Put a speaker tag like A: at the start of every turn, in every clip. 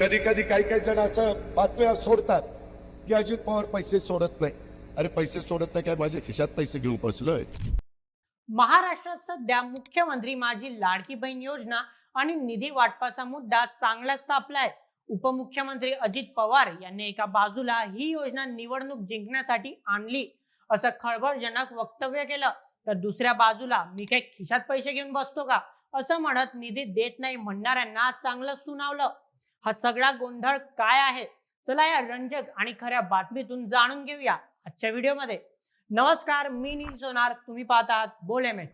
A: कधी कधी काही जण असं बातम्या सोडतात की अजित पवार पैसे सोडत नाही. अरे पैसे सोडत नाही काय, माझ्या खिशात पैसे घेऊन बसलोय?
B: महाराष्ट्रात सध्या मुख्यमंत्री माझी लाडकी बहीण योजना आणि निधी वाटपाचा मुद्दा चांगलाच तापलाय. उपमुख्यमंत्री अजित पवार यांनी एका बाजूला ही योजना निवडणूक जिंकण्यासाठी आणली असं खळबळजनक वक्तव्य केलं, तर दुसऱ्या बाजूला मी काय खिशात पैसे घेऊन बसतो का असं म्हणत निधी देत नाही म्हणणाऱ्यांना चांगलं सुनावलं. हा सगळा गोंधळ काय आहे, चला या रंजक आणि खऱ्या बातमीतून जाणून घेऊया आजच्या व्हिडिओमध्ये. नमस्कार, मी नील सोनार, तुम्ही पाहतात बोल एमएच.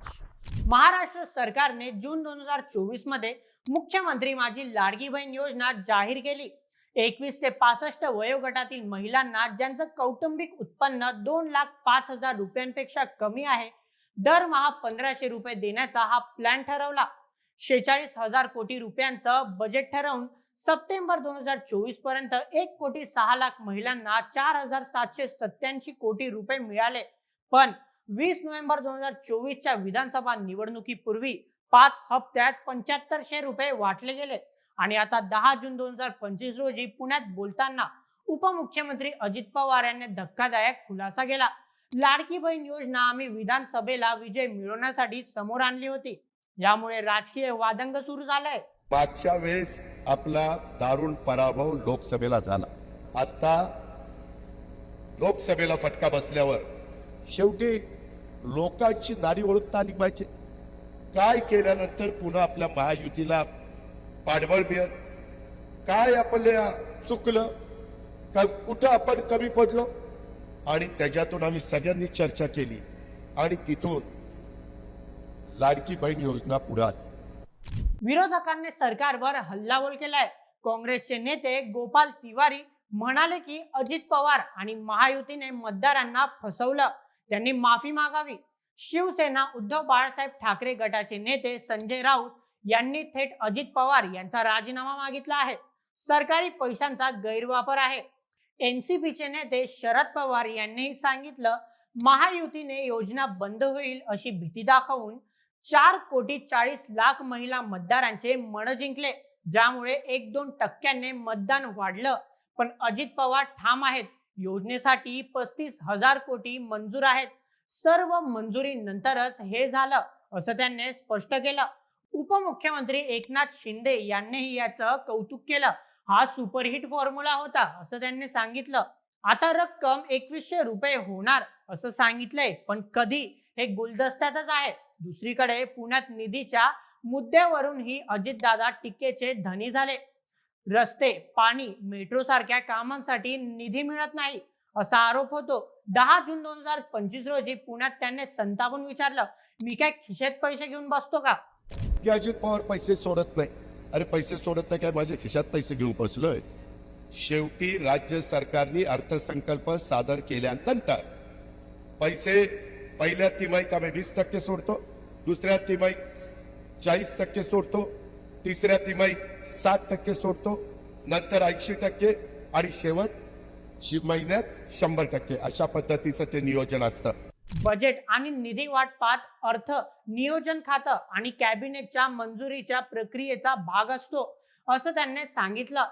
B: महाराष्ट्र सरकारने जून 2024 मध्ये मुख्यमंत्री माझी लाडकी बहीण योजना जाहीर केली. 21 ते 65 वयोगटातील महिलांना ज्यांचं कौटुंबिक उत्पन्न 2,05,000 रुपयांपेक्षा कमी आहे, दरमहा 1,500 रुपये देण्याचा हा प्लॅन ठरवला. 46,000 कोटी रुपयांचं बजेट ठरवून सप्टेंबर 2024 पर्यंत 1,06,00,000 महिलांना 4,787 कोटी रुपये मिळाले. पण 20 नोव्हेंबर 2024च्या विधानसभा निवडणुकीपूर्वी 5 हप्त्यात 7500 रुपये वाटले गेले. आणि आता 10 जून 2025 रोजी पुण्यात बोलताना उपमुख्यमंत्री अजित पवार यांनी धक्कादायक खुलासा केला. लाडकी बहीण योजना आम्ही विधानसभेला विजय मिळवण्यासाठी समोर आणली होती. यामुळे राजकीय वादंग सुरू झालाय.
A: मागच्या वेळेस आपला दारुण पराभव लोकसभेला झाला. आता लोकसभेला फटका बसल्यावर शेवटी लोकांची नाडी ओळखता आली पाहिजे. काय केल्यानंतर पुन्हा आपल्या महायुतीला पाठबळ मिळत, काय आपल्या चुकलं, का कुठं आपण कमी पडलो, आणि त्याच्यातून आम्ही सगळ्यांनी चर्चा केली आणि तिथून लाडकी बहीण योजना पुढे आली.
B: विरोधकांनी सरकारवर हल्लाबोल केलाय. काँग्रेसचे नेते गोपाल तिवारी म्हणाले की अजित पवार आणि महायुतीने मतदारांना फसवलं, त्यांनी माफी मागावी. शिवसेना उद्धव बाळासाहेब ठाकरे गटाचे नेते संजय राऊत यांनी थेट अजित पवार यांचा राजीनामा मागितला आहे. सरकारी पैशांचा गैरवापर आहे. एनसीपीचे नेते शरद पवार यांनीही सांगितलं, महायुतीने योजना बंद होईल अशी भीती दाखवून 4,40,00,000 महिला मतदारांचे मन जिंकले, ज्यामुळे 1-2% मतदान वाढलं. पण अजित पवार ठाम आहेत, योजनेसाठी 35,000 कोटी मंजूर आहेत. सर्व मंजुरीनंतरच हे झालं असं त्यांनी स्पष्ट केलं. उपमुख्यमंत्री एकनाथ शिंदे यांनीही याचं कौतुक केलं. हा सुपरहिट फॉर्म्युला होता असं त्यांनी सांगितलं. आता रक्कम 2,100 रुपये होणार असं सांगितलंय, पण कधी हे गुलदस्त्यातच आहे. दुसरीकडे पुण्यात निधीच्या मुद्द्यावरूनही अजितदादा टीकेचे धनी झाले. रस्ते, पाणी, मेट्रो सारख्या कामांसाठी निधी मिळत नाही असा आरोप होतो. 10 जून 2025 रोजी पुण्यात त्यांनी संतापून विचारलं, मी काय खिशात पैसे घेऊन बसतो का?
A: की अजित पवार पैसे सोडत नाही. अरे पैसे सोडत नाही काय, माझ्या खिशात पैसे घेऊन बसलोय? शेवटी राज्य सरकारने अर्थसंकल्प सादर केल्यानंतर पैसे पहिल्या तिमाहीत आम्ही 20% सोडतो, दुसऱ्या तिमाहीत 40% सोडतो, तिसऱ्या तिमाहीत 7% सोडतो, नंतर 80% आणि शेवट महिन्यात 100%. अशा पद्धतीचं ते नियोजन असतं.
B: बजेट आणि निधी वाटपात अर्थ नियोजन खातं आणि कॅबिनेटच्या मंजुरीच्या प्रक्रियेचा भाग असतो असं त्यांनी सांगितलं.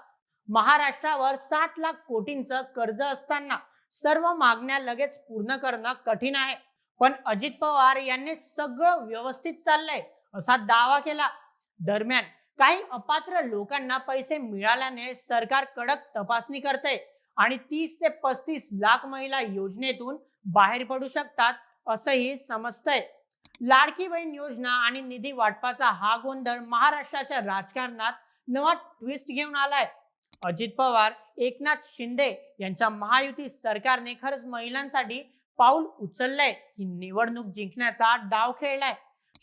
B: महाराष्ट्रावर 7,00,000 कोटींचं कर्ज असताना सर्व मागण्या लगेच पूर्ण करणं कठीण आहे. पण अजित पवार यांनी सगळं व्यवस्थित चाललंय असा दावा केला. दरम्यान काही अपात्र लोकांना पैसे मिळाल्याने सरकार कडक तपासणी करते आणि 30 ते 35 लाख महिला योजनेतून बाहेर पडू शकतात असंही समजतंय. लाडकी बहीण योजना आणि निधी वाटपाचा हा गोंधळ महाराष्ट्राच्या राजकारणात नवा ट्विस्ट घेऊन आलाय. अजित पवार, एकनाथ शिंदे यांच्या महायुती सरकारने खरंच महिलांसाठी पाऊल उचललंय की निवडणूक जिंकण्याचा डाव खेळलाय?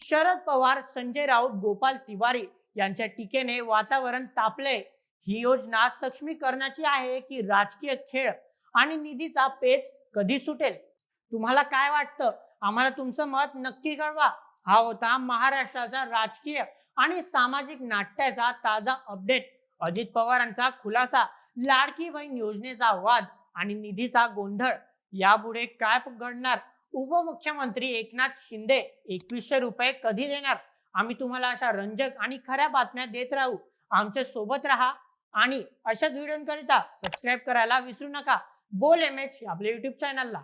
B: शरद पवार, संजय राऊत, गोपाल तिवारी यांच्या टीकेने वातावरण तापलंय. ही योजना सक्षमीकरणाची आहे की राजकीय खेळ? आणि निधीचा पेच कधी सुटेल? तुम्हाला काय वाटतं? आम्हाला तुमचं मत नक्की कळवा. हा होता महाराष्ट्राचा राजकीय आणि सामाजिक नाट्याचा ताजा अपडेट. अजित पवारांचा खुलासा, लाडकी बहीण योजनेचा वाद आणि निधीचा गोंधळ, यापुढे काय घडणार? उपमुख्यमंत्री एकनाथ शिंदे 2,100 रुपये कधी देणार? आम्ही तुम्हाला अशा रंजक आणि खऱ्या बातम्या देत राहू. आमच्या सोबत राहा. आणि अशाच व्हिडिओकरिता सबस्क्राईब करायला विसरू नका. बोल MH आपल्या युट्यूब चॅनलला.